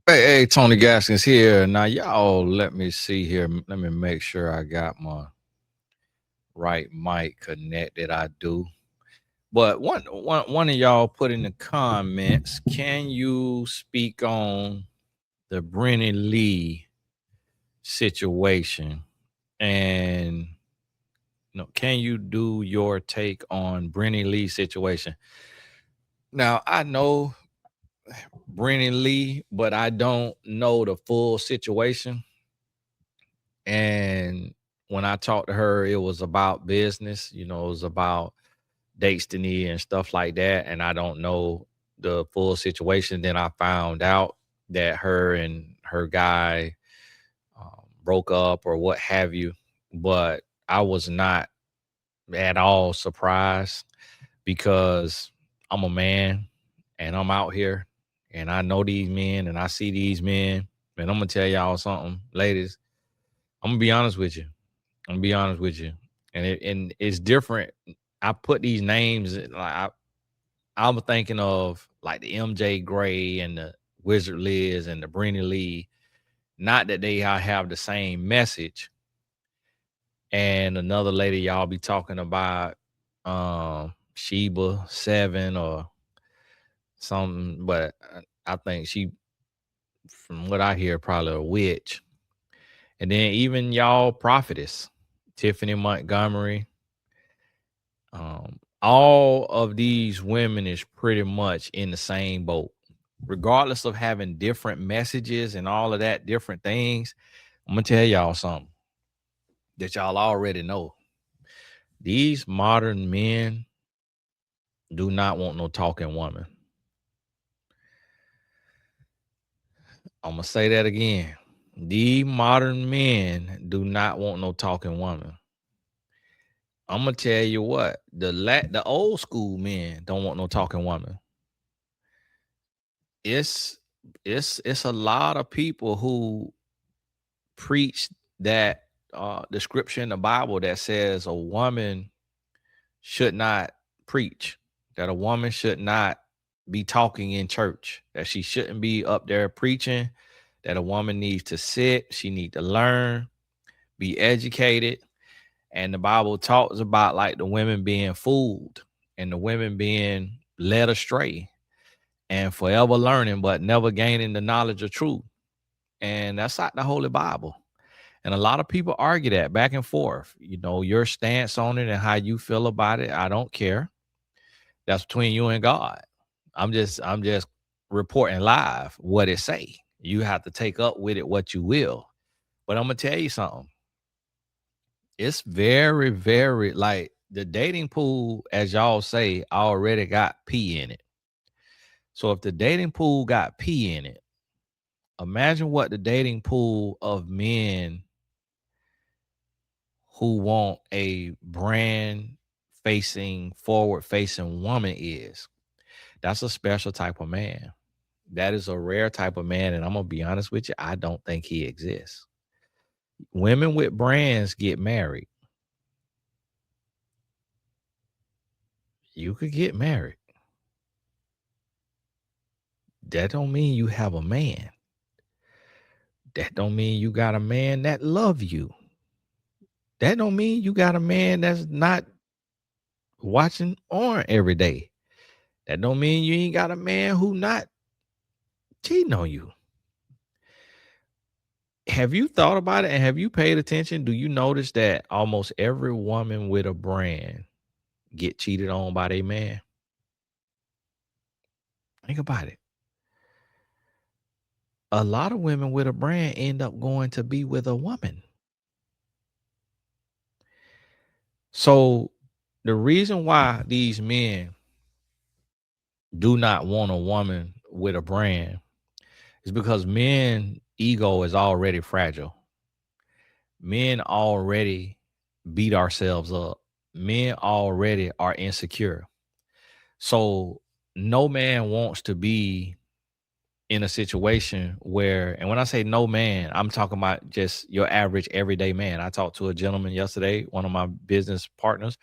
Hey, Tony Gaskins here. Now, y'all, let me see here. Let me make sure I got my right mic connected. I do. But one of y'all put in the comments, can you speak on the Breeny Lee situation? And can you do your take on Breeny Lee situation? Now, I know Breeny Lee, but I don't know the full situation. And when I talked to her, it was about business, it was about destiny and stuff like that. And I don't know the full situation. Then I found out that her and her guy broke up or what have you. But I was not at all surprised because I'm a man and I'm out here and I know these men and I see these men. And I'm going to tell y'all something, ladies. I'm going to be honest with you. And it's different. I put these names I'm thinking of like the MJ Gray and the Wizard Liz and the Breeny Lee. Not that they all have the same message. And another lady y'all be talking about, Sheba 7 or something, but I think she, from what I hear, probably a witch. And then even y'all prophetess, Tiffany Montgomery. All of these women is pretty much in the same boat, regardless of having different messages and all of that, different things. I'm gonna tell y'all something that y'all already know. These modern men do not want no talking woman. I'm gonna say that again. The modern men do not want no talking woman. I'm gonna tell you what, the old school men don't want no talking woman. It's it's a lot of people who preach that the scripture in the Bible that says a woman should not preach, that a woman should not be talking in church, that she shouldn't be up there preaching, that a woman needs to sit, she need to learn, be educated. And the Bible talks about like the women being fooled and the women being led astray and forever learning but never gaining the knowledge of truth. And that's like the Holy Bible. And a lot of people argue that back and forth. Your stance on it and how you feel about it, I don't care. That's between you and God. I'm just reporting live what it say. You have to take up with it what you will. But I'm gonna tell you something. It's very, very like the dating pool, as y'all say, already got pee in it. So if the dating pool got pee in it, imagine what the dating pool of men who want a brand facing, forward facing woman is. That's a special type of man. That is a rare type of man. And I'm going to be honest with you, I don't think he exists. Women with brands get married. You could get married. That don't mean you have a man. That don't mean you got a man that love you. That don't mean you got a man that's not watching on every day. That don't mean you ain't got a man who not cheating on you. Have you thought about it and have you paid attention? Do you notice that almost every woman with a brand get cheated on by their man? Think about it. A lot of women with a brand end up going to be with a woman. So the reason why these men do not want a woman with a brand is because men ego is already fragile. Men already beat ourselves up. Men already are insecure. So no man wants to be in a situation where, and when I say no man, I'm talking about just your average everyday man. I talked to a gentleman yesterday, one of my business partners.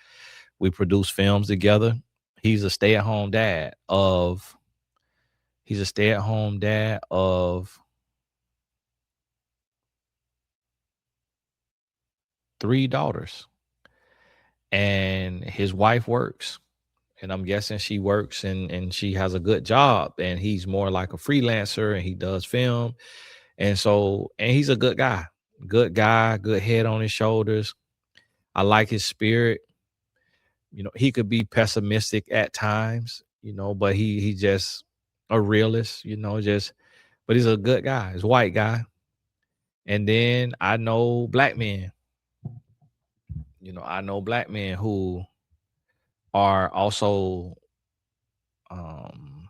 We produce films together. He's a stay-at-home dad of 3 daughters, and his wife works. And I'm guessing she works and she has a good job, and he's more like a freelancer and he does film. And he's a good guy, good head on his shoulders. I like his spirit. He could be pessimistic at times, but he just a realist, just but he's a good guy. He's a white guy. And then I know black men who are also um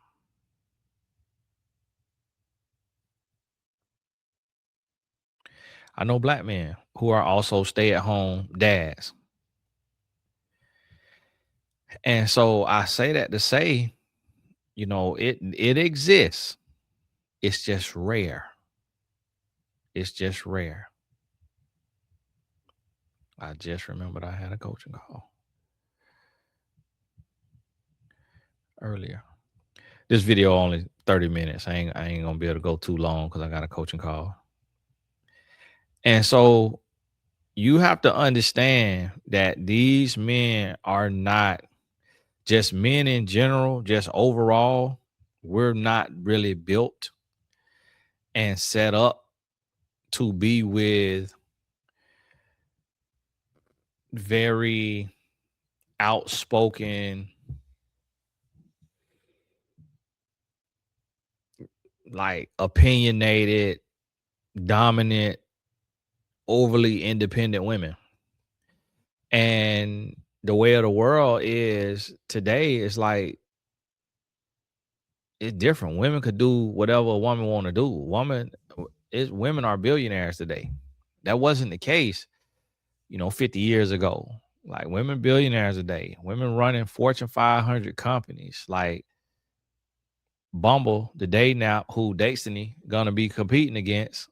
I know black men who are also stay-at-home dads. And so I say that to say, it exists. It's just rare. It's just rare. I just remembered I had a coaching call earlier. This video only 30 minutes. I ain't gonna be able to go too long because I got a coaching call. And so you have to understand that these men are not just men in general, just overall. We're not really built and set up to be with very outspoken, like opinionated, dominant, overly independent women. And the way of the world is today is like it's different. Women could do whatever a woman want to do. Women are billionaires today. That wasn't the case, 50 years ago. Like women billionaires today. Women running Fortune 500 companies. Like Bumble, the dating app who Destiny gonna be competing against,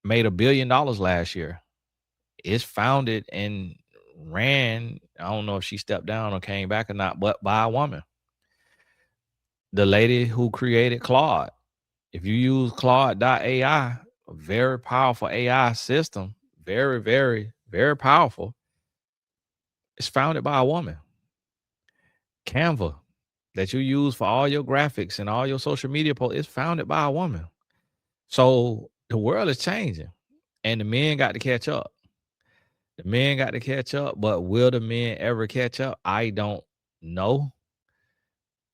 made $1 billion last year. It's founded and ran. I don't know if she stepped down or came back or not, but by a woman. The lady who created Claude. If you use Claude.ai, a very powerful AI system, very, very, very powerful, it's founded by a woman. Canva, that you use for all your graphics and all your social media posts, is founded by a woman. So the world is changing and the men got to catch up. The men got to catch up, but will the men ever catch up? I don't know.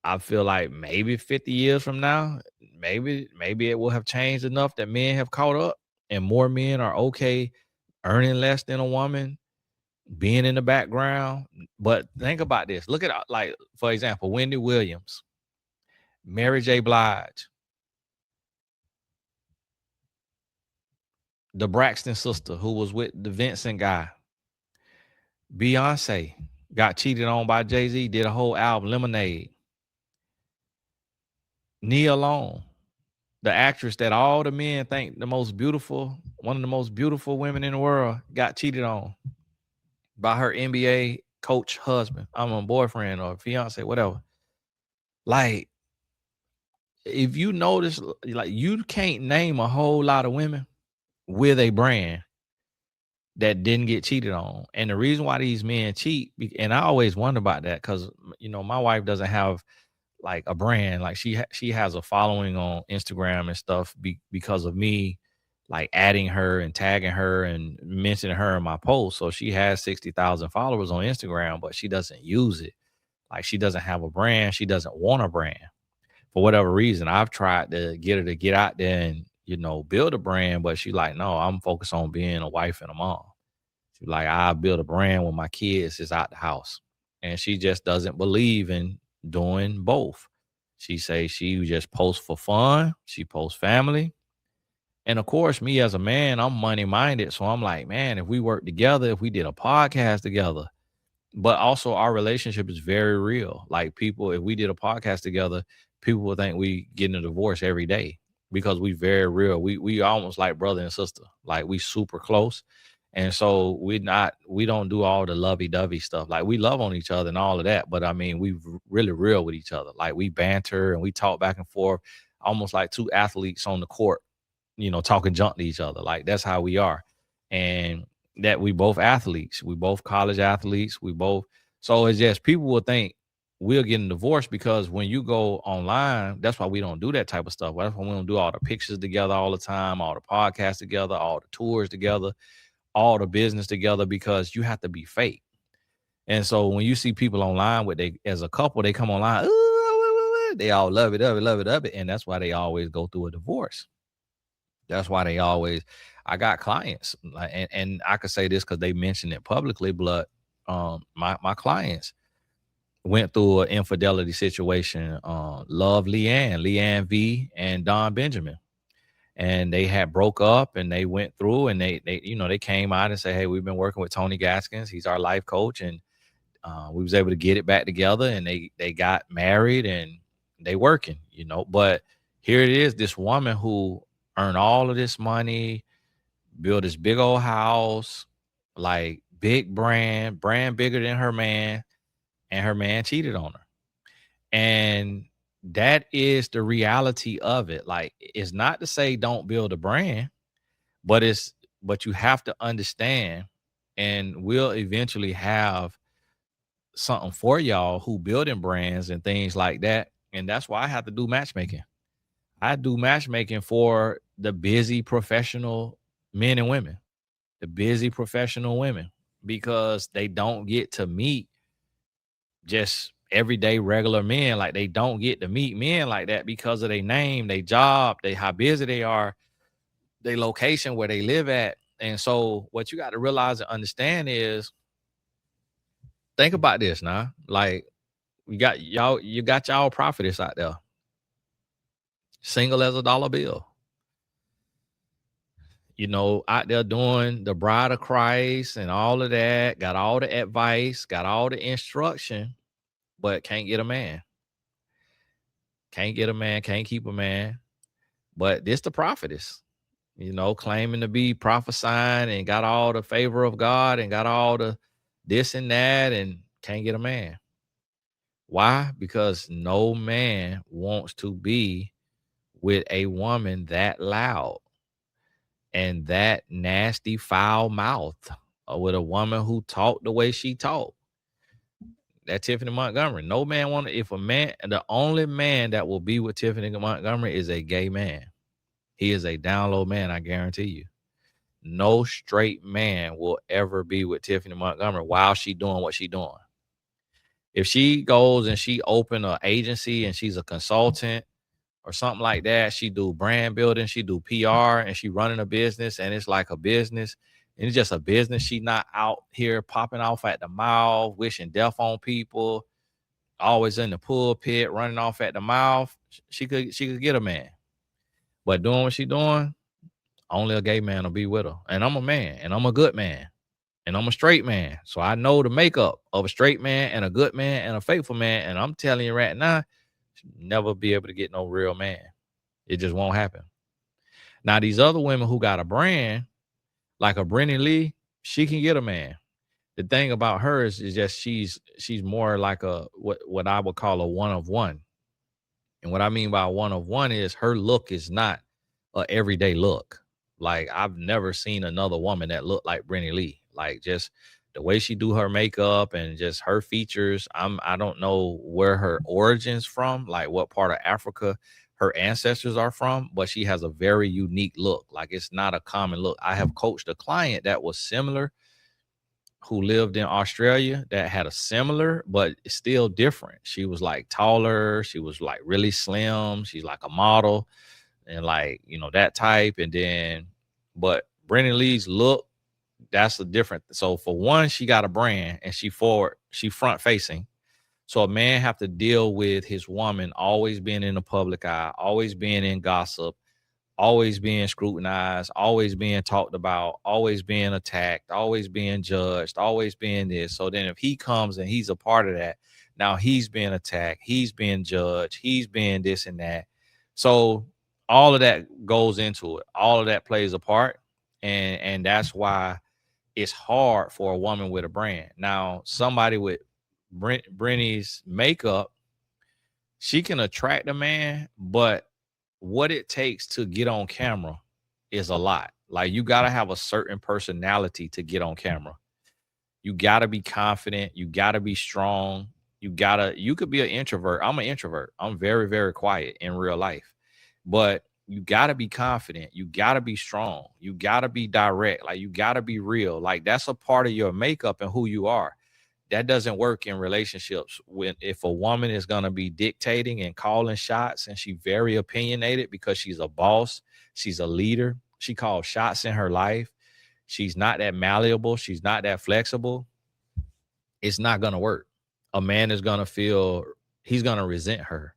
I feel like maybe 50 years from now, maybe it will have changed enough that men have caught up and more men are okay earning less than a woman, being in the background. But think about this. Look at, like, for example, Wendy Williams, Mary J. Blige, the Braxton sister who was with the Vincent guy, Beyonce got cheated on by Jay-Z, did a whole album, Lemonade. Nia Long, the actress that all the men think one of the most beautiful women in the world, got cheated on by her NBA coach husband. I'm a boyfriend or fiance, whatever. Like, if you notice, like, you can't name a whole lot of women with a brand that didn't get cheated on. And the reason why these men cheat, and I always wonder about that, because my wife doesn't have like a brand. Like she has a following on Instagram and stuff because of me, like adding her and tagging her and mentioning her in my post. So she has 60,000 followers on Instagram, but she doesn't use it. Like, she doesn't have a brand. She doesn't want a brand for whatever reason. I've tried to get her to get out there and build a brand, but she like, no, I'm focused on being a wife and a mom. She's like, I build a brand when my kids is out the house. And she just doesn't believe in doing both. She say she just posts for fun. She posts family. And of course, me as a man, I'm money minded. So I'm like, man, if we work together, if we did a podcast together, but also our relationship is very real. Like, people, if we did a podcast together, people would think we getting a divorce every day because we very real. We almost like brother and sister. Like, we super close. And so we don't do all the lovey-dovey stuff. Like, we love on each other and all of that, but I mean, we really real with each other. Like, we banter and we talk back and forth, almost like two athletes on the court, talking junk to each other. Like, that's how we are. And that we both athletes. We both college athletes. We both. So it's just people will think we're getting divorced because when you go online, that's why we don't do that type of stuff. That's why we don't do all the pictures together all the time, all the podcasts together, all the tours together, all the business together, because you have to be fake. And so when you see people online with they as a couple, they come online, "Ooh, they all love it, love it. And that's why they always go through a divorce. That's why they always, I got clients, and I could say this because they mentioned it publicly, but my clients went through an infidelity situation. Love Leanne V and Don Benjamin. And they had broke up and they went through and they they came out and said, hey, we've been working with Tony Gaskins. He's our life coach. And we was able to get it back together, and they got married and they working, but here it is, this woman who earned all of this money, built this big old house, like big brand bigger than her man, and her man cheated on her. And that is the reality of it. Like, it's not to say don't build a brand, but but you have to understand, and we'll eventually have something for y'all who building brands and things like that. And that's why I have to do matchmaking. I do matchmaking for the busy professional men and women, the busy professional women, because they don't get to meet just everyday regular men. Like, they don't get to meet men like that because of their name, their job, they how busy they are, their location where they live at. And so what you got to realize and understand is, think about this now. Like, you got y'all prophetess out there, single as a dollar bill, out there doing the bride of Christ and all of that, got all the advice, got all the instruction, but can't get a man. Can't get a man, can't keep a man. But this the prophetess, claiming to be prophesying and got all the favor of God and got all the this and that and can't get a man. Why? Because no man wants to be with a woman that loud and that nasty foul mouth, with a woman who talked the way she talked. That Tiffany Montgomery. No man want to, if a man, the only man that will be with Tiffany Montgomery is a gay man. He is a down low man, I guarantee you. No straight man will ever be with Tiffany Montgomery while she doing what she doing. If she goes and she open an agency and she's a consultant or something like that, she do brand building, she do PR, and she running a business, and it's like a business, and it's just a business. She not out here popping off at the mouth, wishing death on people, always in the pulpit, running off at the mouth. She could get a man. But doing what she doing, only a gay man will be with her. And I'm a man, and I'm a good man, and I'm a straight man. So I know the makeup of a straight man and a good man and a faithful man. And I'm telling you right now, never be able to get no real man. It just won't happen. Now, these other women who got a brand, like a Breeny Lee, she can get a man. The thing about her is just she's more like a what I would call a one of one. And what I mean by one of one is her look is not a everyday look. Like, I've never seen another woman that looked like Breeny Lee. Like, just the way she do her makeup and just her features. I don't know where her origins from, like what part of Africa her ancestors are from, but she has a very unique look. Like, it's not a common look. I have coached a client that was similar, who lived in Australia, that had a similar, but still different. She was like taller. She was like really slim. She's like a model and like, that type. And then, but Brennan Lee's look, that's a different. So for one, she got a brand and she front facing. So a man have to deal with his woman always being in the public eye, always being in gossip, always being scrutinized, always being talked about, always being attacked, always being judged, always being this. So then if he comes and he's a part of that, now he's being attacked, he's being judged, he's being this and that. So all of that goes into it. All of that plays a part. And that's why it's hard for a woman with a brand. Now, somebody with Brenny's makeup, she can attract a man, but what it takes to get on camera is a lot. Like, you gotta have a certain personality to get on camera. You gotta be confident. You gotta be strong. You could be an introvert. I'm an introvert. I'm very, very quiet in real life. But you gotta be confident. You gotta be strong. You gotta be direct. Like, you gotta be real. Like, that's a part of your makeup and who you are. That doesn't work in relationships. When if a woman is gonna be dictating and calling shots, and she's very opinionated because she's a boss, she's a leader, she calls shots in her life, she's not that malleable, she's not that flexible, it's not gonna work. A man is gonna feel, he's gonna resent her.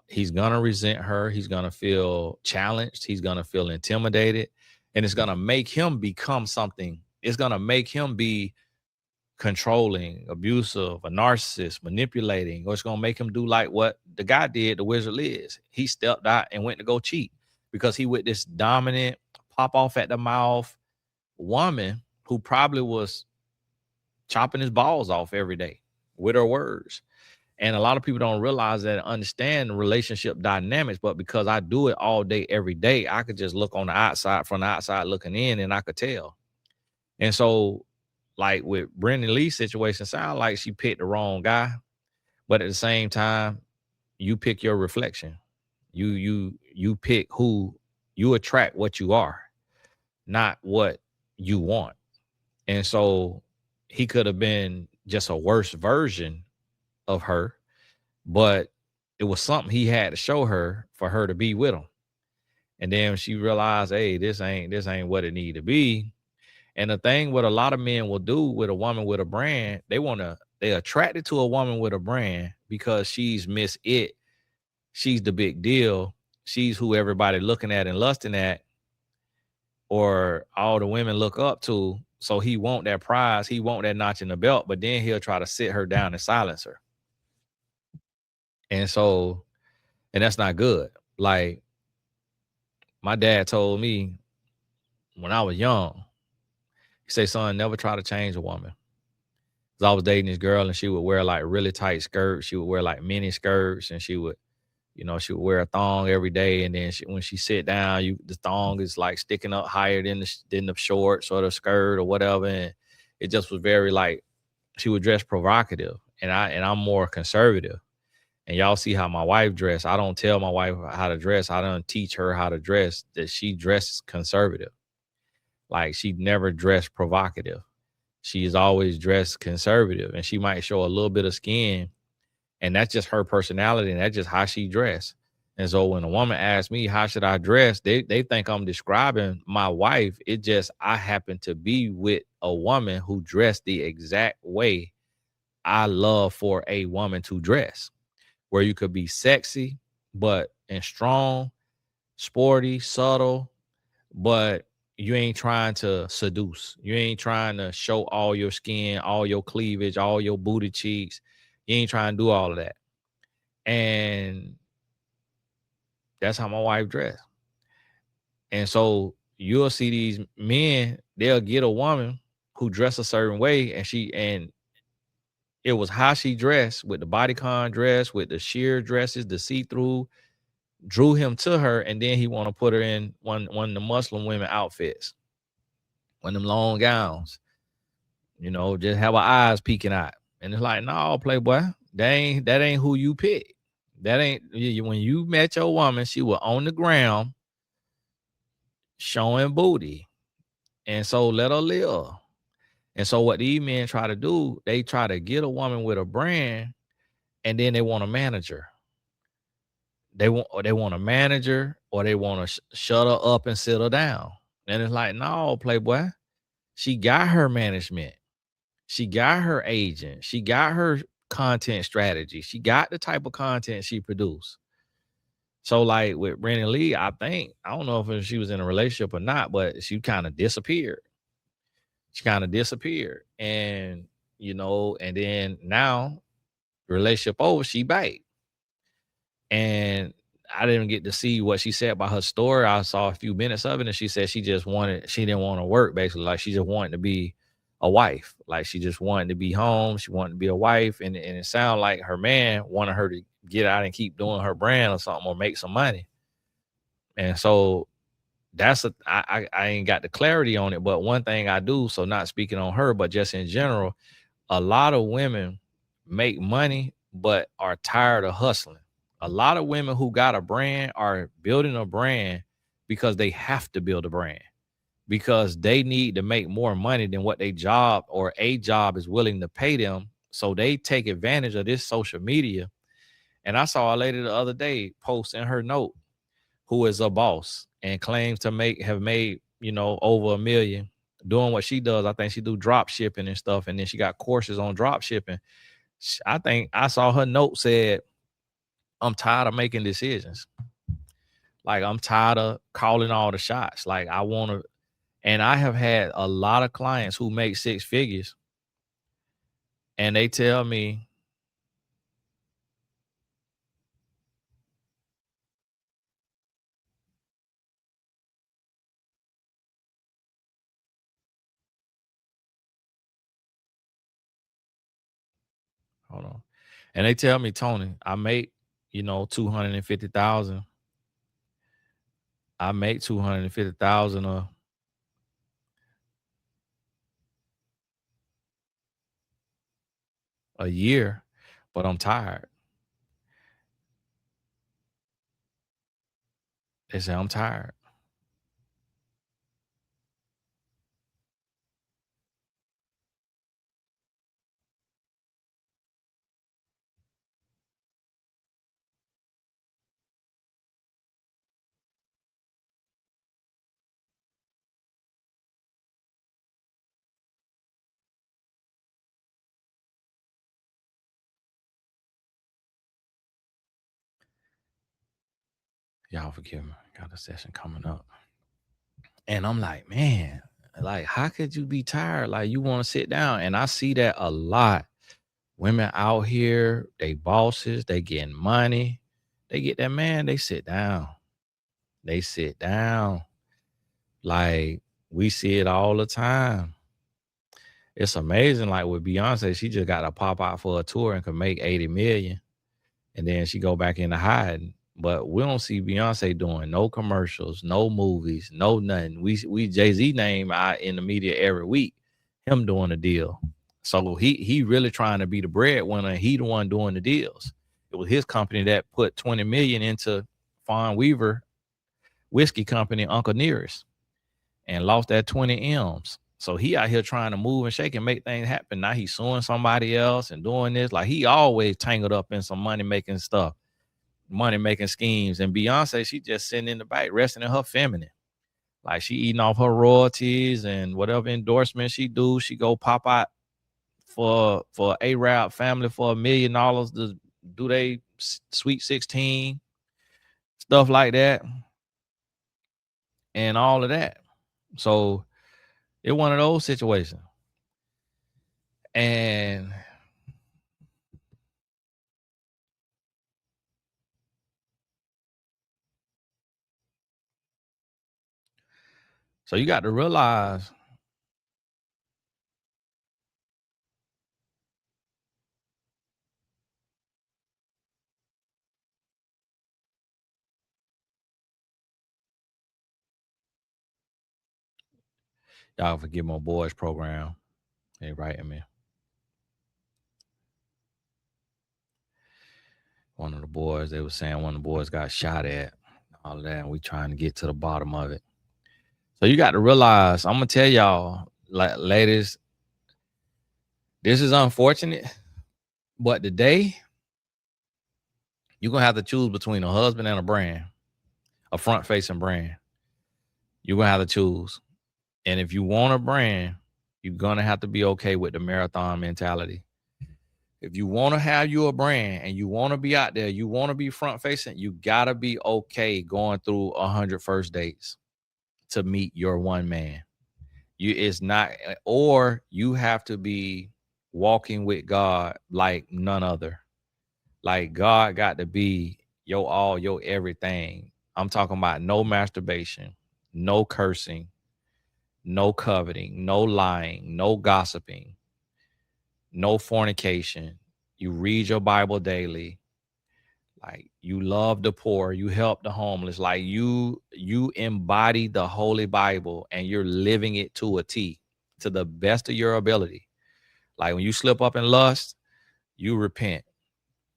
He's gonna resent her. He's gonna feel challenged. He's gonna feel intimidated. And it's gonna make him become something. It's gonna make him be controlling, abusive, a narcissist, manipulating, or it's gonna make him do like what the guy did to Wizard Liz. He stepped out and went to go cheat because he with this dominant, pop off at the mouth woman who probably was chopping his balls off every day with her words. And a lot of people don't realize that, understand the relationship dynamics, but because I do it all day, every day, I could just look on the outside, from the outside looking in, and I could tell. And so, like with Breeny Lee's situation, sound like she picked the wrong guy, but at the same time, you pick your reflection. You pick who you attract, what you are, not what you want. And so he could have been just a worse version of her, but it was something he had to show her for her to be with him. And then she realized, hey, this ain't what it need to be. And the thing what a lot of men will do with a woman with a brand, they attracted to a woman with a brand because she's Miss It. She's the big deal. She's who everybody looking at and lusting at, or all the women look up to. So he want that prize. He want that notch in the belt, but then he'll try to sit her down and silence her. And so, and that's not good. Like, my dad told me when I was young, he said, son, never try to change a woman. Cause I was dating this girl and she would wear like really tight skirts. She would wear like mini skirts, and she would wear a thong every day. And then when she sit down, the thong is like sticking up higher than the shorts or the skirt or whatever. And it just was very like, she would dress provocative, and I'm more conservative. And y'all see how my wife dressed. I don't tell my wife how to dress. I don't teach her how to dress. That she dresses conservative. Like, she never dressed provocative. She's always dressed conservative, and she might show a little bit of skin, and that's just her personality, and that's just how she dressed. And so when a woman asks me how should I dress, they think I'm describing my wife. It just, I happen to be with a woman who dressed the exact way I love for a woman to dress, where you could be sexy, and strong, sporty, subtle, but you ain't trying to seduce. You ain't trying to show all your skin, all your cleavage, all your booty cheeks. You ain't trying to do all of that. And that's how my wife dressed. And so you'll see these men, they'll get a woman who dress a certain way, and it was how she dressed, with the bodycon dress, with the sheer dresses, the see-through, drew him to her. And then he want to put her in one of the Muslim women outfits, one of them long gowns, just have her eyes peeking out. And it's like, no, playboy, that ain't who you pick. That ain't, when you met your woman, she was on the ground showing booty. And so let her live. And so what these men try to do, they try to get a woman with a brand, and then they want a manager. They want a manager, or they want to shut her up and sit her down. And it's like, no, playboy, she got her management. She got her agent. She got her content strategy. She got the type of content she produced. So like with Breeny Lee, I don't know if she was in a relationship or not, but she kind of disappeared. And, and then now, relationship over, she back. And I didn't get to see what she said about her story. I saw a few minutes of it, and she said she didn't want to work, basically. Like, she just wanted to be a wife. Like, she just wanted to be home. She wanted to be a wife. And it sounded like her man wanted her to get out and keep doing her brand or something, or make some money. And so I ain't got the clarity on it, but one thing I do, so not speaking on her, but just in general, a lot of women make money but are tired of hustling. A lot of women who got a brand are building a brand because they have to build a brand, because they need to make more money than what they job or a job is willing to pay them. So they take advantage of this social media. And I saw a lady the other day post in her note who is a boss and claims to have made, over 1 million doing what she does. I think she do drop shipping and stuff. And then she got courses on drop shipping. I think I saw her note said, I'm tired of making decisions. Like, I'm tired of calling all the shots. Like, I want to, and I have had a lot of clients who make 6 figures and they tell me, hold on. And they tell me, Tony, I make, 250,000. I make 250,000 a year, but I'm tired. They say I'm tired. Y'all forgive me. Got a session coming up. And I'm like, man, like, how could you be tired? Like, you want to sit down. And I see that a lot. Women out here, they bosses, they getting money. They get that man, they sit down. They sit down. Like, we see it all the time. It's amazing. Like with Beyonce, she just got to pop out for a tour and could make 80 million. And then she go back into hiding. But we don't see Beyonce doing no commercials, no movies, no nothing. We Jay-Z name out in the media every week, him doing a deal. So he really trying to be the breadwinner. He the one doing the deals. It was his company that put 20 million into Fawn Weaver whiskey company, Uncle Nearest, and lost that 20 M's. So he out here trying to move and shake and make things happen. Now he's suing somebody else and doing this. Like, he always tangled up in some money making stuff, money making schemes. And Beyonce, she just sitting in the back, resting in her feminine. Like, she eating off her royalties and whatever endorsement she do, she go pop out for A.R. family for $1 million to do they Sweet 16, stuff like that, and all of that. So it's one of those situations. And so you got to realize, y'all forgive my boys program. They writing me. One of the boys, they were saying one of the boys got shot at, all of that, and we trying to get to the bottom of it. So you got to realize, I'm gonna tell y'all, like, ladies, this is unfortunate, but today you're gonna have to choose between a husband and a brand, a front-facing brand. You're gonna have to choose. And if you want a brand, you're gonna have to be okay with the marathon mentality. If you want to have you a brand and you want to be out there, you want to be front facing, you gotta be okay going through 100 first dates to meet your one man. It's not, or you have to be walking with God like none other. Like, God got to be your all, your everything. I'm talking about no masturbation, no cursing, no coveting, no lying, no gossiping, no fornication. You read your Bible daily. Like you love the poor, you help the homeless, like you embody the Holy Bible and you're living it to a T, to the best of your ability. Like when you slip up in lust, you repent.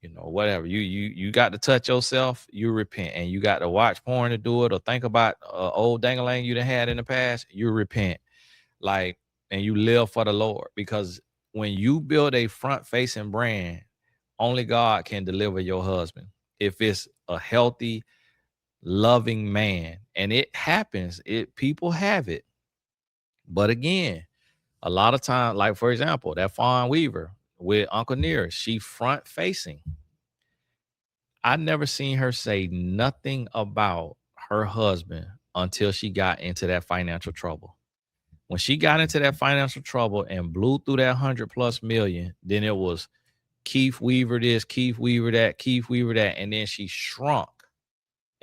You know, whatever you got to touch yourself, you repent, and you got to watch porn to do it, or think about old dangling you done had in the past, you repent. Like, and you live for the Lord, because when you build a front facing brand, only God can deliver your husband. If it's a healthy, loving man, and it happens, people have it. But again, a lot of time, like for example, that Fawn Weaver with Uncle Nearest, she front facing. I never seen her say nothing about her husband until she got into that financial trouble. When she got into that financial trouble and blew through that 100+ million, then it was Keith Weaver this, Keith Weaver that, Keith Weaver that. And then she shrunk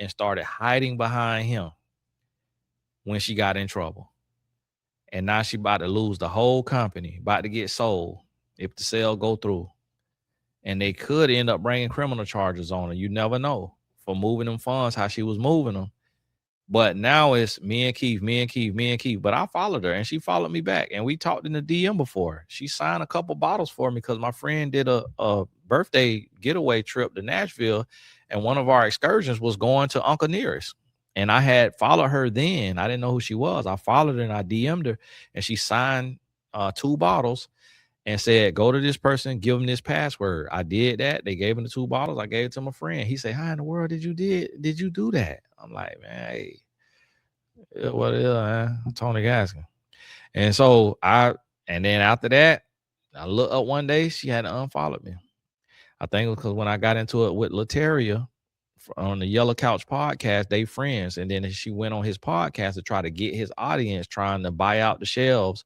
and started hiding behind him when she got in trouble. And now she about to lose the whole company, about to get sold if the sale go through. And they could end up bringing criminal charges on her. You never know, for moving them funds, how she was moving them. But now it's me and Keith, me and Keith, me and Keith. But I followed her and she followed me back. And we talked in the DM before. She signed a couple bottles for me because my friend did a birthday getaway trip to Nashville. And one of our excursions was going to Uncle Nearest. And I had followed her then. I didn't know who she was. I followed her and I DM'd her. And she signed 2 bottles and said, go to this person, give them this password. I did that. They gave him the 2 bottles. I gave it to my friend. He said, how in the world did you do that? I'm like, man, hey, what is man? Tony Gaskin. And so and then after that, I looked up one day, she had unfollowed me. I think it was because when I got into it with Lateria on the Yellow Couch podcast, they friends. And then she went on his podcast to try to get his audience, trying to buy out the shelves,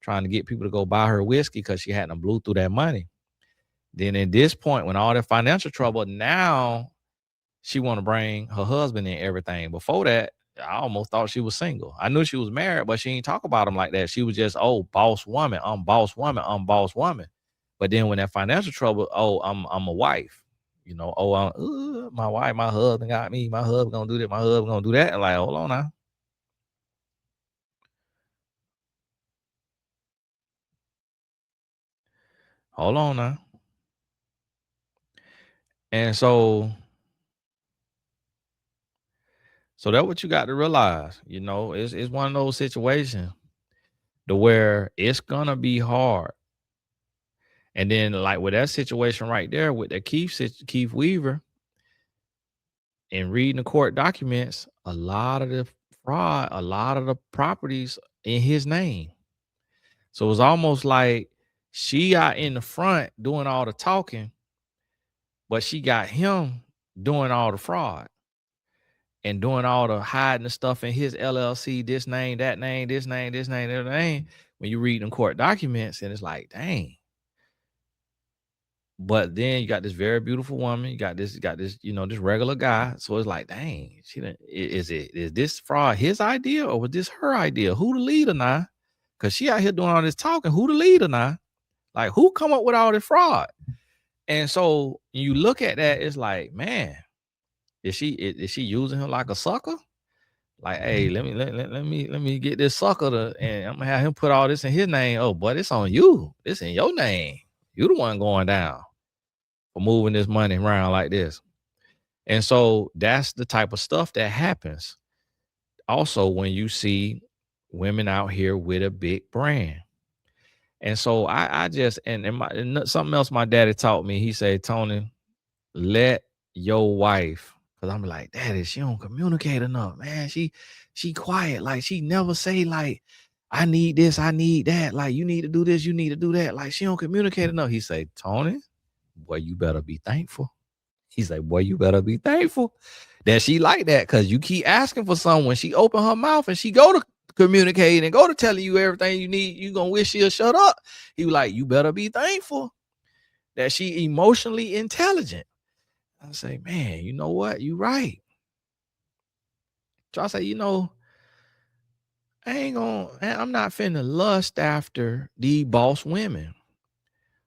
trying to get people to go buy her whiskey because she hadn't blew through that money. Then at this point, when all that financial trouble, now she want to bring her husband in everything. Before that, I almost thought she was single. I knew she was married, but she ain't talk about him like that. She was just, oh, boss woman, I'm boss woman, I'm boss woman. But then when that financial trouble, oh, I'm a wife. You know, oh, my wife, my husband got me. My husband gonna do that. My husband gonna do that. And like, hold on now. Hold on now. And so that's what you got to realize. You know, it's one of those situations to where it's gonna be hard. And then, like with that situation right there with the Keith Weaver, and reading the court documents, a lot of the fraud, a lot of the properties in his name. So it's almost like she out in the front doing all the talking, but she got him doing all the fraud and doing all the hiding the stuff in his LLC, this name, that name, this name, this name, that name. When you read them court documents, and it's like, dang. But then you got this very beautiful woman. You got this, you know, this regular guy. So it's like, dang, is this fraud his idea or was this her idea? Who the leader now? Because she out here doing all this talking. Who the leader now? Like, who come up with all this fraud? And so you look at that, it's like, man, is she using him like a sucker? Like, hey, let me get this sucker and I'm gonna have him put all this in his name. Oh, but it's on you. It's in your name. You the one going down for moving this money around like this. And so that's the type of stuff that happens. Also, when you see women out here with a big brand. And so I just, and something else my daddy taught me, he said, Tony, let your wife, because I'm like, Daddy, she don't communicate enough, man. She quiet. Like she never say like, I need this, I need that. Like you need to do this, you need to do that. Like she don't communicate enough. He say, Tony, boy, you better be thankful. He's like, boy, you better be thankful that she like that, because you keep asking for something. When she open her mouth and she go to communicate and go to telling you everything you need, you gonna wish she'll shut up. He was like, you better be thankful that she emotionally intelligent. I say, man, you know what? You right. So I say, you know, I'm not finna lust after the boss women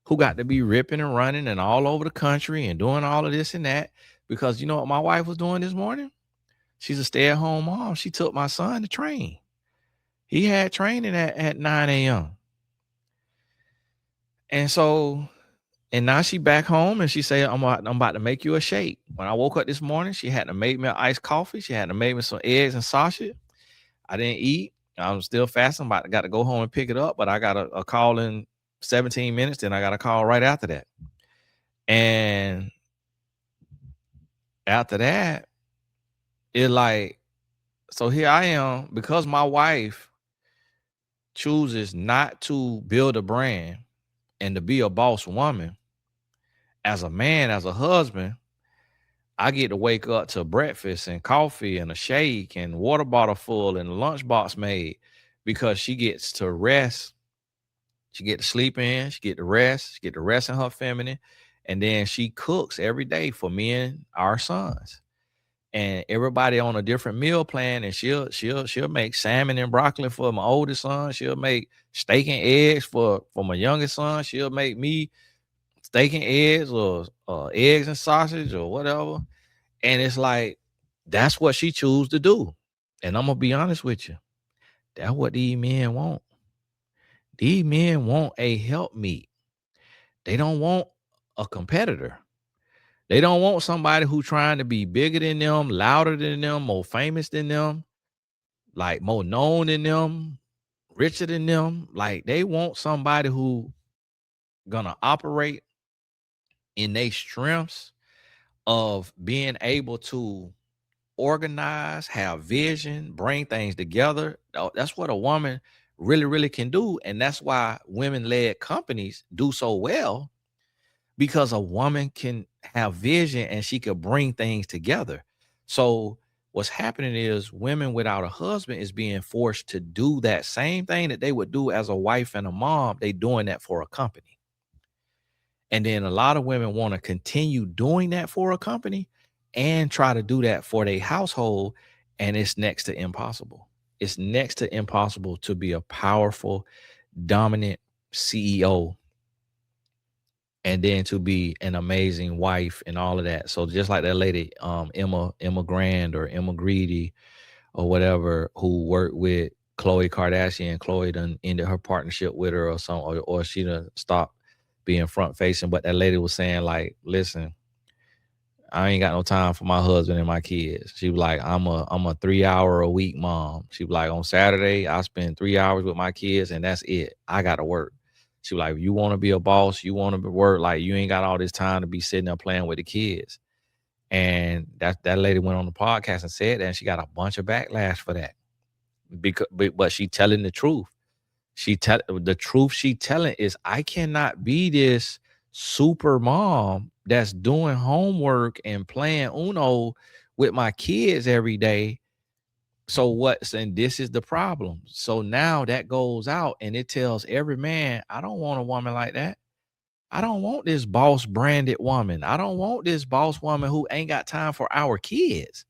who got to be ripping and running and all over the country and doing all of this and that, Because you know what my wife was doing this morning? She's a stay-at-home mom. She took my son to train. He had training at 9 a.m. And so, and now she back home and she said, I'm about to make you a shake. When I woke up this morning, she had to make me an iced coffee. She had to make me some eggs and sausage. I didn't eat. I'm still fasting. Got to go home and pick it up, but I got a call in 17 minutes. Then I got a call right after that. And after that, it like, so here I am, because my wife chooses not to build a brand and to be a boss woman. As a man, as a husband, I get to wake up to breakfast and coffee and a shake and water bottle full and a lunchbox made, because she gets to rest. She get to sleep in, she get to rest, she get to rest in her feminine. And then she cooks every day for me and our sons. And everybody on a different meal plan. And she'll make salmon and broccoli for my oldest son. She'll make steak and eggs for my youngest son. She'll make me steak and eggs or eggs and sausage or whatever. And it's like, that's what she choose to do. And I'm gonna be honest with you. That's what these men want. These men want a helpmeet. They don't want a competitor. They don't want somebody who trying to be bigger than them, louder than them, more famous than them, like more known than them, richer than them. Like, they want somebody who gonna operate in their strengths of being able to organize, have vision, bring things together. That's what a woman really, really can do. And that's why women-led companies do so well, because a woman can have vision and she could bring things together. So what's happening is women without a husband is being forced to do that same thing that they would do as a wife and a mom. They doing that for a company. And then a lot of women want to continue doing that for a company and try to do that for their household. And it's next to impossible. It's next to impossible to be a powerful, dominant CEO and then to be an amazing wife and all of that. So just like that lady, Emma Grand or Emma Greedy or whatever, who worked with Khloe Kardashian. Khloe done ended her partnership with her or something, or she done stopped being front facing. But that lady was saying, like, listen, I ain't got no time for my husband and my kids. She was like, I'm a 3 hour a week mom. She was like, on Saturday, I spend 3 hours with my kids and that's it. I got to work. She was like, if you want to be a boss, you want to work, like, you ain't got all this time to be sitting there playing with the kids. And that lady went on the podcast and said that, and she got a bunch of backlash for that. But she telling the truth. The truth she telling is, I cannot be this super mom that's doing homework and playing Uno with my kids every day. And this is the problem. So now that goes out and it tells every man, I don't want a woman like that. I don't want this boss branded woman. I don't want this boss woman who ain't got time for our kids.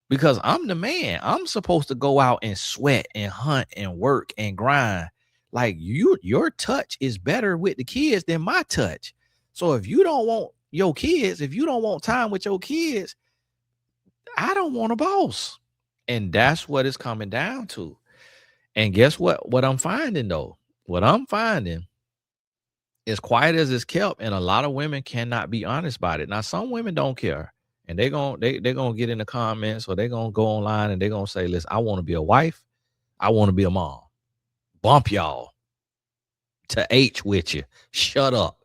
Because I'm the man. I'm supposed to go out and sweat and hunt and work and grind. Like, your touch is better with the kids than my touch. So if you don't want your kids, if you don't want time with your kids, I don't want a boss. And that's what it's coming down to. And guess what? What I'm finding though, is quiet as it's kept, and a lot of women cannot be honest about it. Now, some women don't care. And they're gonna get in the comments, or they're gonna go online and they're gonna say, listen, I want to be a wife, I want to be a mom. Bump y'all to H with you. Shut up.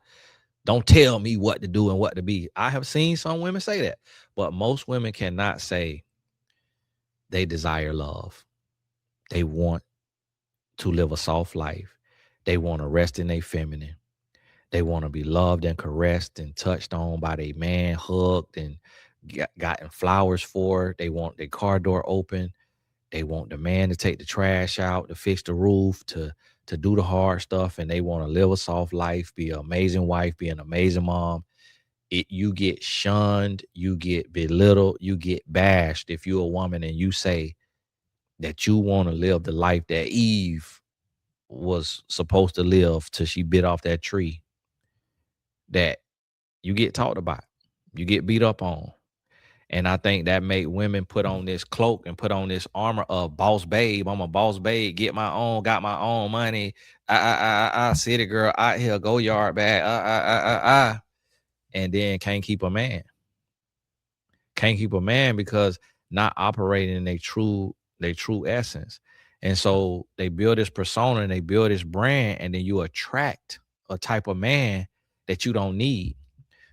Don't tell me what to do and what to be. I have seen some women say that, but most women cannot say they desire love. They want to live a soft life. They want to rest in their feminine. They want to be loved and caressed and touched on by their man, hugged and gotten flowers for. They want their car door open. They want the man to take the trash out, to fix the roof, to do the hard stuff. And they want to live a soft life, be an amazing wife, be an amazing mom. You get shunned, you get belittled, you get bashed if you're a woman and you say that you want to live the life that Eve was supposed to live till she bit off that tree. That you get talked about, you get beat up on. And I think that make women put on this cloak and put on this armor of boss babe. I'm a boss babe, get my own, got my own money. City girl out here, go yard bag. And then can't keep a man. Can't keep a man because not operating in their true essence. And so they build this persona and they build this brand, and then you attract a type of man that you don't need.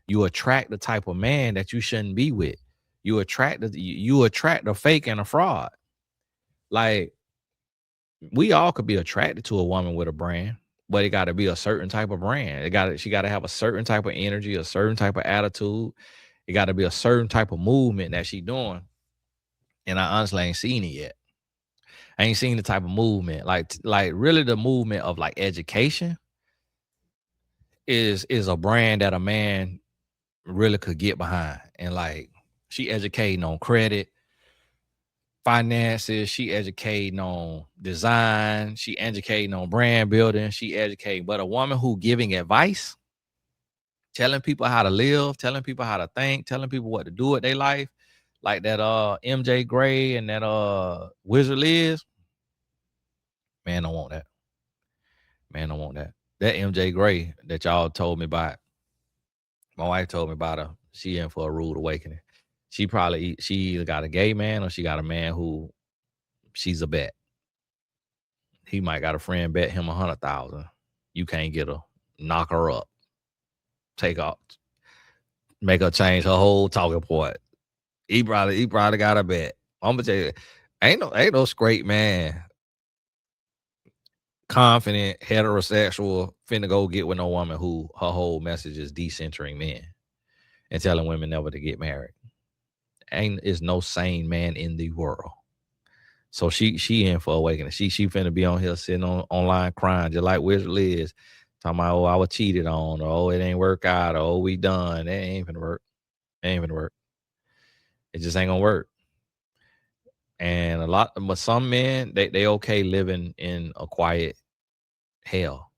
You attract the type of man that you shouldn't be with. You attract a fake and a fraud. Like, we all could be attracted to a woman with a brand, but it got to be a certain type of brand. She got to have a certain type of energy, a certain type of attitude. It got to be a certain type of movement that she doing. And I honestly ain't seen it yet. I ain't seen the type of movement, like really the movement of like education is a brand that a man really could get behind. And like, she educating on credit, finances, she educating on design, she educating on brand building, she educating. But a woman who giving advice, telling people how to live, telling people how to think, telling people what to do with their life, like that MJ Gray and that Wizard Liz, man, I want that. Man, I want that. That MJ Gray that y'all told me about, my wife told me about her. She in for a rude awakening. She either got a gay man or she got a man who she's a bet. He might got a friend bet him 100,000. You can't get her. Knock her up. Take off. Make her change her whole talking point. He probably got a bet. I'm gonna tell you, ain't no straight man, confident, heterosexual, finna go get with no woman who her whole message is decentering men and telling women never to get married. Is no sane man in the world. So she in for awakening. She finna be on here sitting online crying just like Wizard Liz, talking about, oh, I was cheated on, or oh, it ain't work out, or oh, we done. That ain't finna work. It ain't finna work. It just ain't gonna work. And but some men, they okay living in a quiet hell.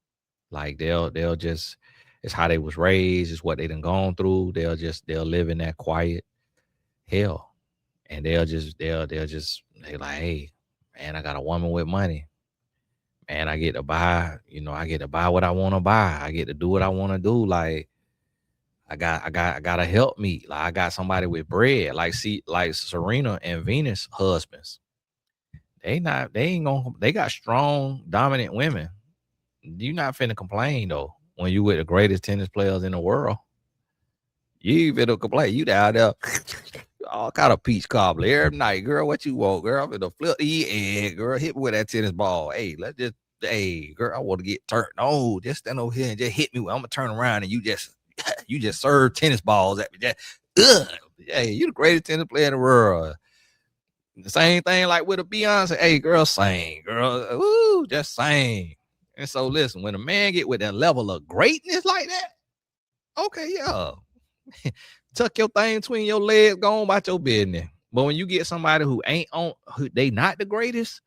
Like they'll just, it's how they was raised, it's what they done gone through. They'll live in that quiet hell. And they like, hey, man, I got a woman with money. Man, I get to buy what I want to buy. I get to do what I want to do. Like, I got a Helpmeet. Like, I got somebody with bread. Like, like Serena and Venus husbands. They got strong, dominant women. You not finna complain though. When you with the greatest tennis players in the world, you finna complain. You down there all kind of peach cobbler every night, girl. What you want, girl? I'm finna flip the egg, girl. Hit me with that tennis ball. Hey, girl, I want to get turned. No, just stand over here and just hit me. I'm gonna turn around and you just serve tennis balls at me. Hey, you the greatest tennis player in the world. The same thing like with a Beyonce. Hey, girl, sing, girl. Ooh, just sing. And so listen, when a man get with that level of greatness like that, okay, yeah. Tuck your thing between your legs, go on about your business. But when you get somebody who they not the greatest,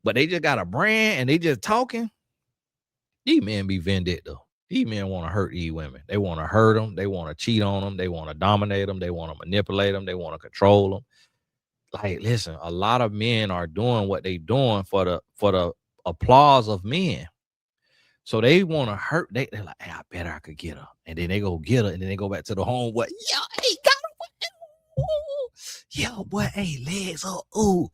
but they just got a brand and they just talking, these men be vindictive. These men want to hurt these women. They want to hurt them. They want to cheat on them. They want to dominate them. They want to manipulate them. They want to control them. Like, listen, a lot of men are doing what they doing for the applause of men. So they want to hurt. They're like, hey, I bet I could get her. And then they go get her. And then they go back to the home. What? Yeah, hey, got her. Ooh. Yo, boy, hey, legs up. Ooh.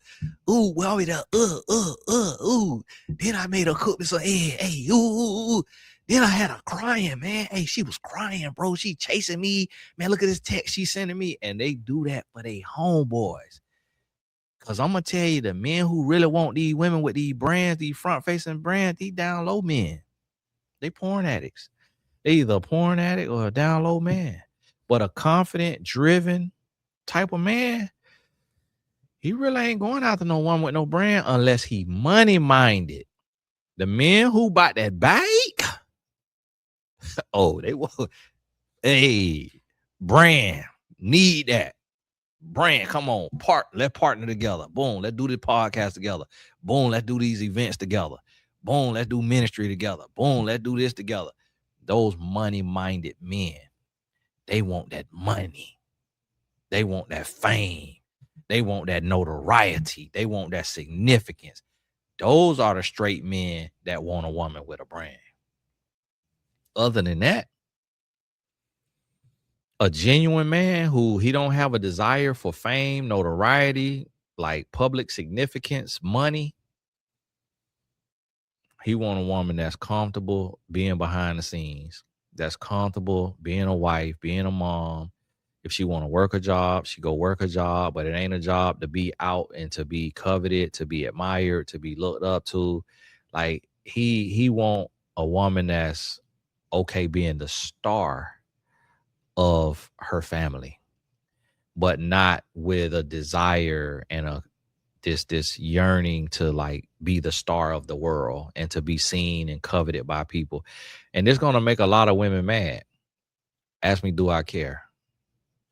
Well, we there. Ooh. Then I made her cook me some egg. Hey, ooh. Then I had her crying, man. Hey, she was crying, bro. She chasing me. Man, look at this text she's sending me. And they do that for their homeboys. Because I'm going to tell you, the men who really want these women with these brands, these front-facing brands, these down low men. They porn addicts. They either a porn addict or a down low man. But a confident, driven type of man, he really ain't going after no woman with no brand unless he money-minded. The men who bought that bike, oh, they will. Hey, brand, need that. Brand, come on, let's partner together. Boom, let's do this podcast together. Boom, let's do these events together. Boom, let's do ministry together. Boom, let's do this together. Those money-minded men, they want that money. They want that fame. They want that notoriety. They want that significance. Those are the straight men that want a woman with a brand. Other than that, a genuine man who he don't have a desire for fame, notoriety, like public significance, money. He want a woman that's comfortable being behind the scenes, that's comfortable being a wife, being a mom. If she want to work a job, she go work a job, but it ain't a job to be out and to be coveted, to be admired, to be looked up to. Like he want a woman that's okay being the star of her family, but not with a desire and a this yearning to like be the star of the world and to be seen and coveted by people. And it's gonna make a lot of women mad. Ask me, do I care?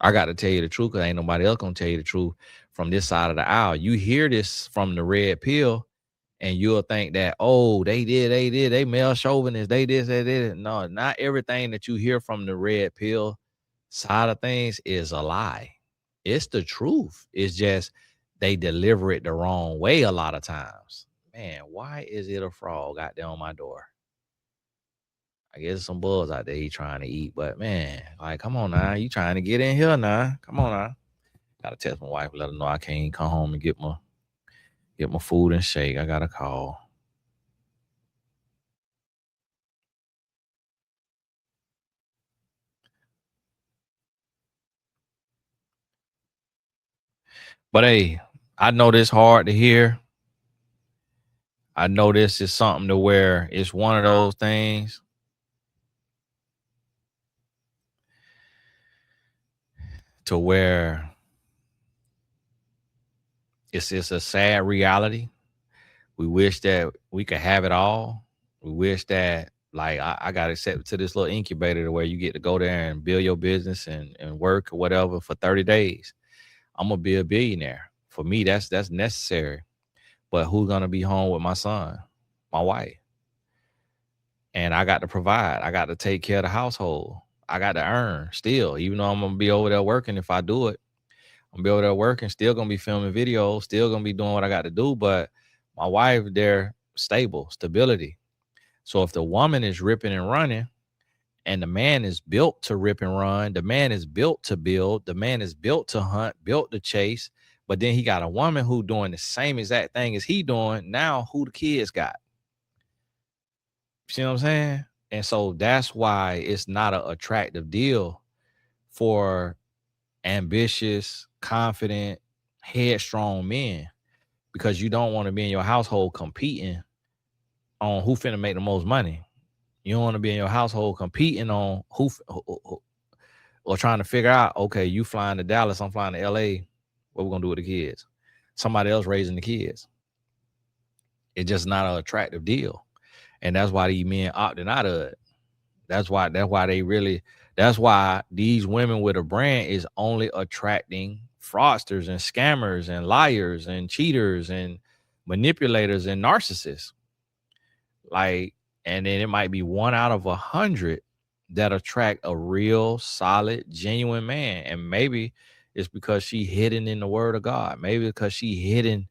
I got to tell you the truth, because ain't nobody else gonna tell you the truth from this side of the aisle. You hear this from the red pill, and you'll think that, oh, they male chauvinists, they this, they did. No, not everything that you hear from the red pill side of things is a lie. It's the truth. It's just they deliver it the wrong way a lot of times. Man, why is it a frog out there on my door? I guess some bugs out there he trying to eat, but man, like, come on now, you trying to get in here now? Come on now. Gotta text my wife, let her know I can't come home and get my food and shake. I gotta call. But hey, I know this hard to hear. I know this is something to where it's one of those things to where it's a sad reality. We wish that we could have it all. We wish that, like, I got accepted to this little incubator to where you get to go there and build your business and work or whatever for 30 days. I'm gonna be a billionaire. For me, that's necessary. But who's gonna be home with my son, my wife? And I got to provide. I got to take care of the household. I got to earn still, even though I'm gonna be over there working. If I do it, I'm gonna be over there working, still gonna be filming videos, still gonna be doing what I got to do. But my wife, they're stable, stability. So if the woman is ripping and running, and the man is built to rip and run, the man is built to build, the man is built to hunt, built to chase, but then he got a woman who doing the same exact thing as he doing. Now who the kids got? See what I'm saying? And so that's why it's not an attractive deal for ambitious, confident, headstrong men, because you don't want to be in your household competing on who finna make the most money. You don't want to be in your household competing on who or trying to figure out, okay, you flying to Dallas, I'm flying to LA. What we gonna do with the kids? Somebody else raising the kids. It's just not an attractive deal. And that's why these men opting out of it. That's why these women with a brand is only attracting fraudsters and scammers and liars and cheaters and manipulators and narcissists. Like, and then it might be 1 out of 100 that attract a real solid, genuine man. And maybe it's because she hidden in the word of God. Maybe because she hidden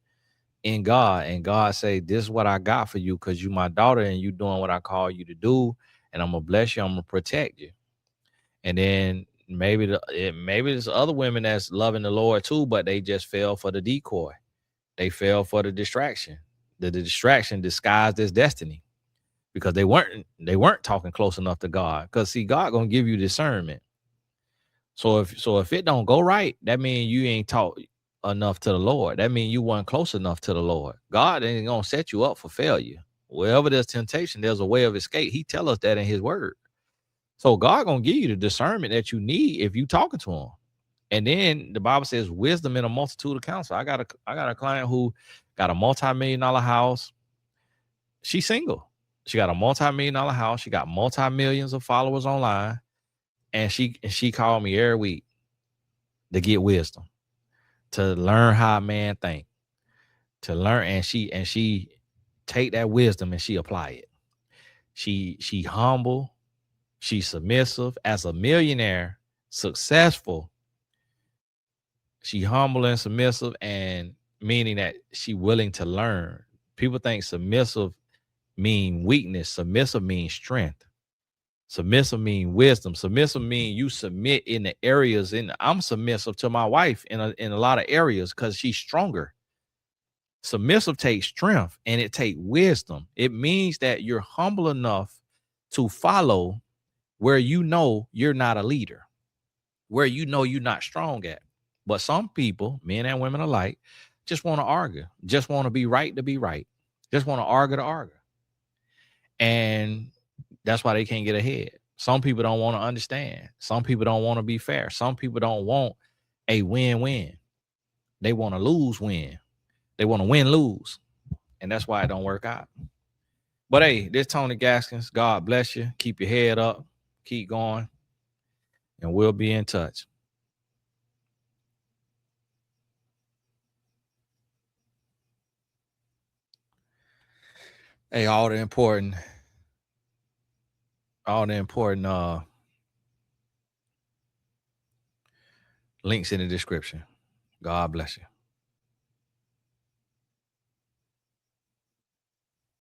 in God, and God say, this is what I got for you, because you my daughter and you doing what I call you to do, and I'm gonna bless you, I'm gonna protect you. And then maybe there's other women that's loving the Lord too, but they just fell for the decoy. They fell for the distraction. The distraction disguised as destiny, because they weren't talking close enough to God. Because see, God gonna give you discernment. So if it don't go right, that means you ain't taught enough to the Lord. That means you weren't close enough to the Lord. God ain't gonna set you up for failure. Wherever there's temptation, there's a way of escape. He tell us that in his word. So God gonna give you the discernment that you need if you talking to him. And then the Bible says wisdom in a multitude of counsel. I got a client who got a multi-million-dollar house. She's single. She got a multi-million-dollar house. She got multi-millions of followers online. And she called me every week to get wisdom, to learn how a man think, to learn. And she take that wisdom and she apply it. She humble, she's submissive as a millionaire, successful. She humble and submissive, and meaning that she willing to learn. People think submissive mean weakness. Submissive means strength. Submissive mean wisdom. Submissive mean you submit in the areas. I'm submissive to my wife in a lot of areas because she's stronger. Submissive takes strength and it takes wisdom. It means that you're humble enough to follow where you know you're not a leader, where you know you're not strong at. But some people, men and women alike, just want to argue, just want to be right to be right, just want to argue to argue. And that's why they can't get ahead. Some people don't want to understand. Some people don't want to be fair. Some people don't want a win-win. They want to lose-win. They want to win-lose. And that's why it don't work out. But hey, this Tony Gaskins. God bless you. Keep your head up. Keep going. And we'll be in touch. Hey, all the important links in the description. God bless you.